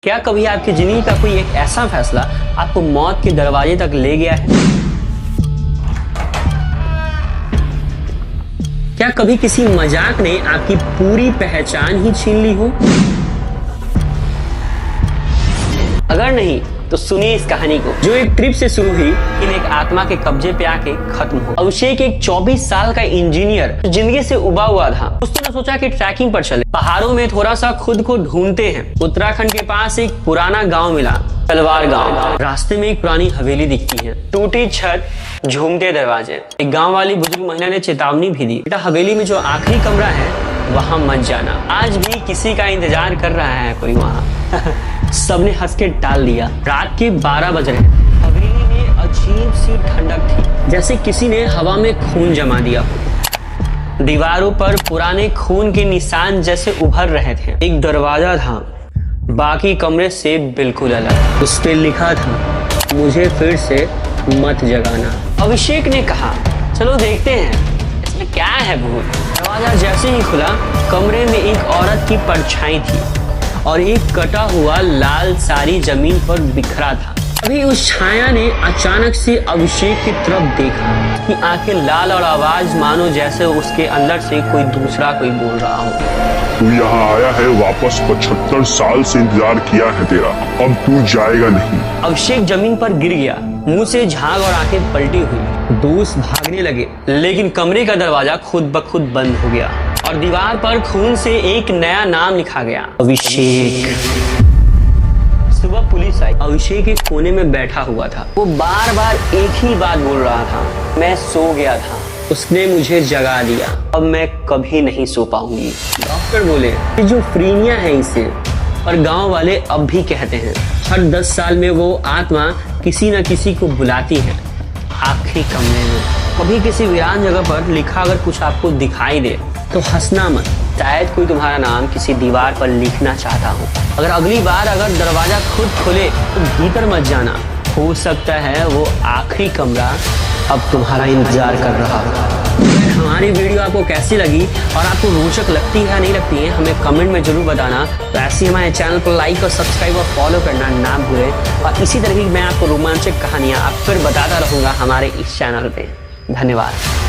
क्या कभी आपकी जिंदगी का कोई एक ऐसा फैसला आपको मौत के दरवाजे तक ले गया है? क्या कभी किसी मजाक ने आपकी पूरी पहचान ही छीन ली हो? अगर नहीं तो सुनिए इस कहानी को, जो एक ट्रिप से शुरू हुई लेकिन एक आत्मा के कब्जे पे आके खत्म हो। अभिषेक एक 24 साल का इंजीनियर जिंदगी से उबा हुआ था। उसने सोचा कि ट्रैकिंग पर चले, पहाड़ों में थोड़ा सा खुद को ढूंढते हैं। उत्तराखंड के पास एक पुराना गांव मिला, तलवार गांव। रास्ते में एक पुरानी हवेली दिखती है, टूटी छत, झूमते दरवाजे। एक गांव वाली बुजुर्ग महिला ने चेतावनी भी दी, बेटा हवेली में जो आखिरी कमरा है वहां मत जाना, आज भी किसी का इंतजार कर रहा है कोई वहां। सबने हंस के टाल दिया। रात के 12 बज रहे। हवेली में अजीब सी ठंडक थी, जैसे किसी ने हवा में खून जमा दिया हो। दीवारों पर पुराने खून के निशान जैसे उभर रहे थे। एक दरवाजा था, बाकी कमरे से बिल्कुल अलग। उस पे लिखा था, मुझे फिर से मत जगाना। अभिषेक ने कहा, चलो देखते हैं इसमें क्या है भूत। दरवाजा जैसे ही खुला, कमरे में एक औरत की परछाई थी और एक कटा हुआ लाल साड़ी जमीन पर बिखरा था। अभी उस छाया ने अचानक से अभिषेक की तरफ देखा कि आंखें लाल और आवाज मानो जैसे उसके अंदर से कोई दूसरा कोई बोल रहा हो। तू यहाँ आया है वापस, 75 साल से इंतजार किया है तेरा, अब तू जाएगा नहीं। अभिषेक जमीन पर गिर गया, मुंह से झाग और आंखें पलटी हुई। दोस्त भागने लगे, लेकिन कमरे का दरवाजा खुद ब खुद बंद हो गया और दीवार पर खून से एक नया नाम लिखा गया, अभिषेक। सुबह पुलिस आई। अभिषेक एक कोने में बैठा हुआ था। वो बार बार एक ही बात बोल रहा था, मैं सो गया था, उसने मुझे जगा दिया, अब मैं कभी नहीं सो पाऊंगी। डॉक्टर बोले जो फ्रीनिया है इसे, और गांव वाले अब भी कहते हैं हर 10 साल में वो आत्मा किसी न किसी को बुलाती है आखिरी कमरे में। कभी किसी वीरान जगह पर लिखा अगर कुछ आपको दिखाई दे तो हंसना मत, शायद कोई तुम्हारा नाम किसी दीवार पर लिखना चाहता हो। अगर अगली बार अगर दरवाजा खुद खोले तो भीतर मत जाना, हो सकता है वो आखिरी कमरा अब तुम्हारा इंतजार कर रहा हो। हमारी वीडियो आपको कैसी लगी और आपको रोचक लगती है या नहीं लगती है, हमें कमेंट में जरूर बताना। तो ऐसे ही हमारे चैनल को लाइक और सब्सक्राइब और फॉलो करना ना भूलें, और इसी तरह की मैं आपको रोमांचक कहानियाँ आप फिर बताता रहूँगा हमारे इस चैनल पे। धन्यवाद।